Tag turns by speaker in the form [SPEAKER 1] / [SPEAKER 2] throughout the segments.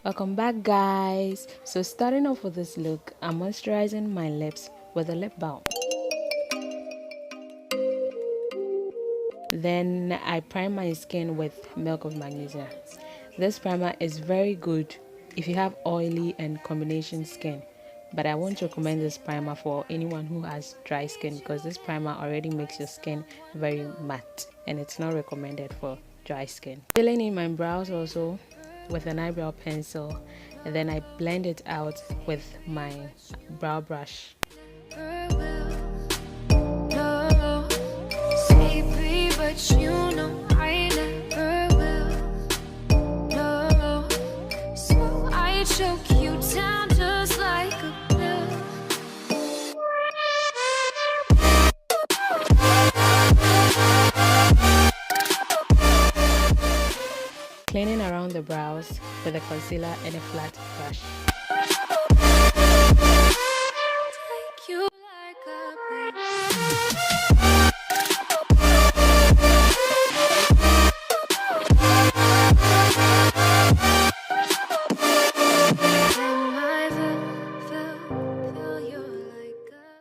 [SPEAKER 1] Welcome back, guys. So starting off with this look, I'm moisturizing my lips with a lip balm. Then I prime my skin with milk of magnesia. This primer is very good if you have oily and combination skin, but I won't recommend this primer for anyone who has dry skin because this primer already makes your skin very matte and it's not recommended for dry skin. Filling in my brows also with an eyebrow pencil, and then I blend it out with my brow brush. Cleaning around the brows with a concealer and a flat brush.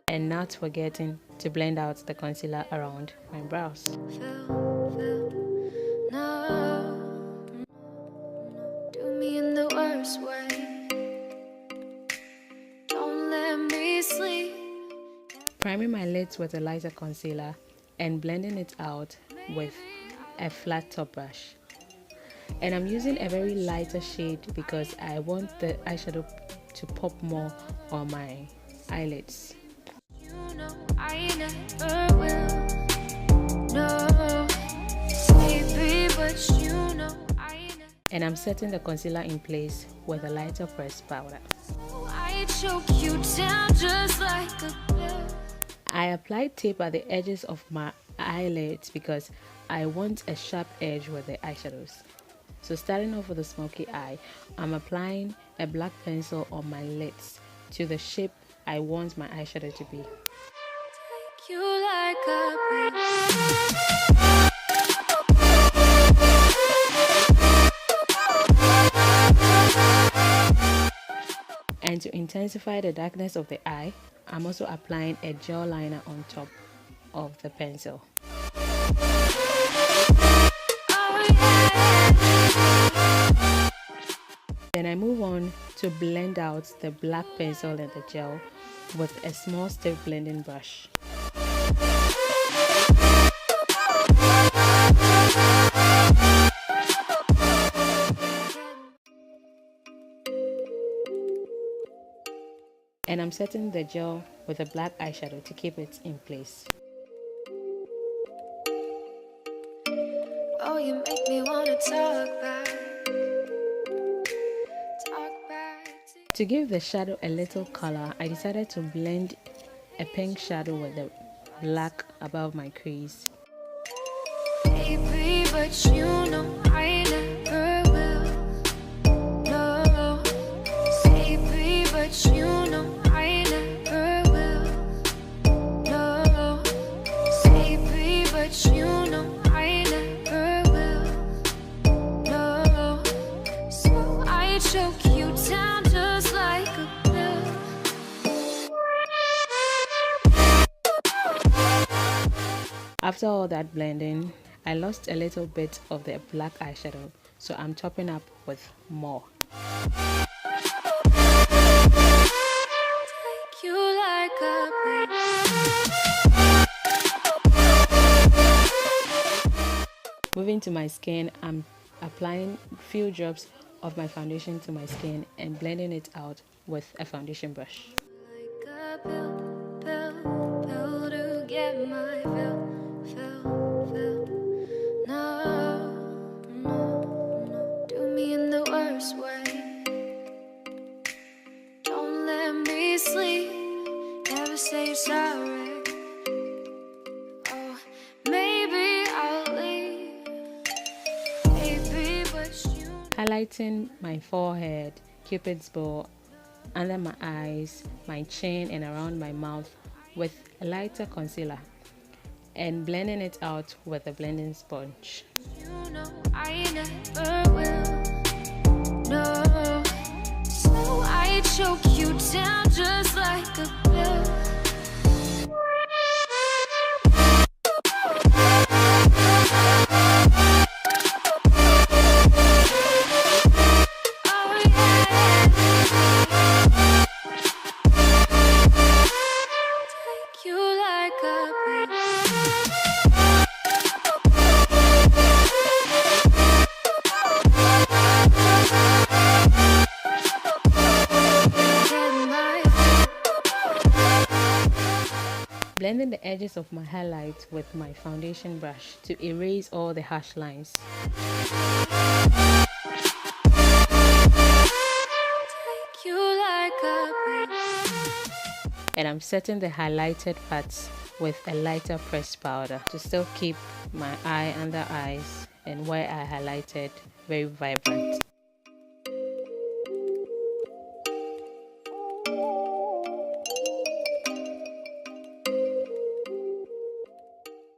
[SPEAKER 1] And not forgetting to blend out the concealer around my brows. Priming my lids with a lighter concealer and blending it out with a flat top brush. And I'm using a very lighter shade because I want the eyeshadow to pop more on my eyelids. And I'm setting the concealer in place with a lighter pressed powder. I applied tape at the edges of my eyelids because I want a sharp edge with the eyeshadows. So starting off with a smoky eye, I'm applying a black pencil on my lids to the shape I want my eyeshadow to be. And to intensify the darkness of the eye, I'm also applying a gel liner on top of the pencil. Then I move on to blend out the black pencil and the gel with a small stiff blending brush. And I'm setting the gel with a black eyeshadow to keep it in place. Oh, you make me wanna talk back. To give the shadow a little color, I decided to blend a pink shadow with the black above my crease. Baby, but you know I never will. No, baby, but you know I never will. No, baby, but you know I never will. No, so I choke you down just like a pill. After all that blending, I lost a little bit of the black eyeshadow, so I'm topping up with more. Moving to my skin, I'm applying a few drops of my foundation to my skin and blending it out with a foundation brush. Highlighting my forehead, cupid's bow, under my eyes, my chin and around my mouth with a lighter concealer and blending it out with a blending sponge. You know I never will. No.
[SPEAKER 2] down just like a pill.
[SPEAKER 1] Blending the edges of my highlights with my foundation brush to erase all the harsh lines. And I'm setting the highlighted parts with a lighter pressed powder to still keep my eye under eyes and where I highlighted very vibrant.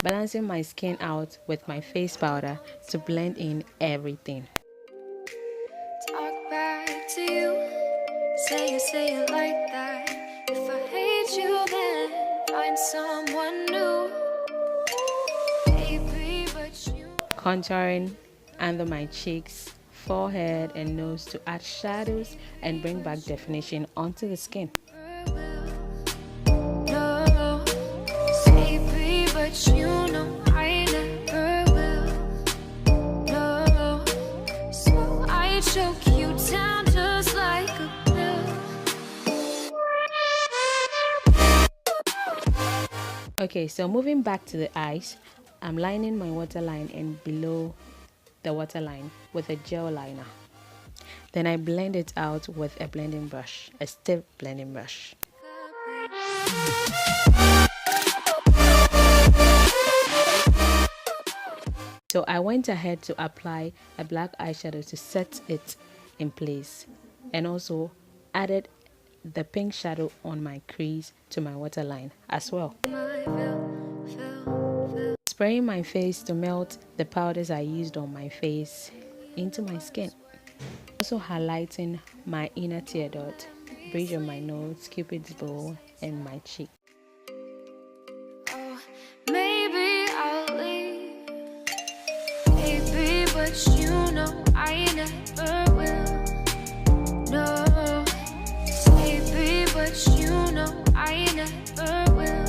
[SPEAKER 1] Balancing my skin out with my face powder to blend in everything.
[SPEAKER 2] Talk back to you, say it like that. If I hate you, then find someone new. Baby, but you...
[SPEAKER 1] Contouring under my cheeks, forehead and nose to add shadows and bring back definition onto the skin.
[SPEAKER 2] No, baby, but you know I never will. No, so I choke you down just like a pill.
[SPEAKER 1] Okay, so moving back to the eyes, I'm lining my waterline and below the waterline with a gel liner. Then I blend it out with a blending brush, a stiff blending brush. So I went ahead to apply a black eyeshadow to set it in place, and also added the pink shadow on my crease to my waterline as well. Spraying my face to melt the powders I used on my face into my skin. Also highlighting my inner tear dot, bridge on my nose, cupid's bow, and my cheek.
[SPEAKER 2] Oh, maybe I'll leave, baby, but you know I never will. No, baby, but you know I never will.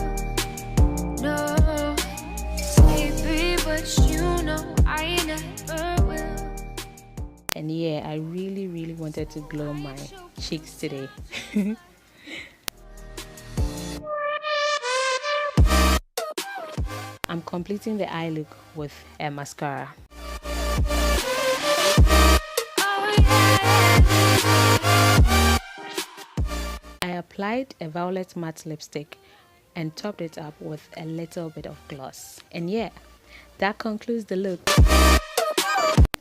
[SPEAKER 2] No, baby, but you know I never will.
[SPEAKER 1] And yeah, I really wanted to glow my cheeks today. I'm completing the eye look with a mascara. I applied a violet matte lipstick and topped it up with a little bit of gloss. And yeah, that concludes the look.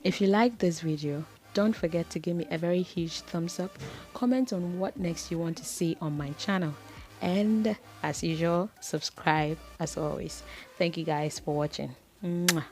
[SPEAKER 1] If you like this video, don't forget to give me a very huge thumbs up, comment on what next you want to see on my channel, and as usual, subscribe as always. Thank you guys for watching. Mwah.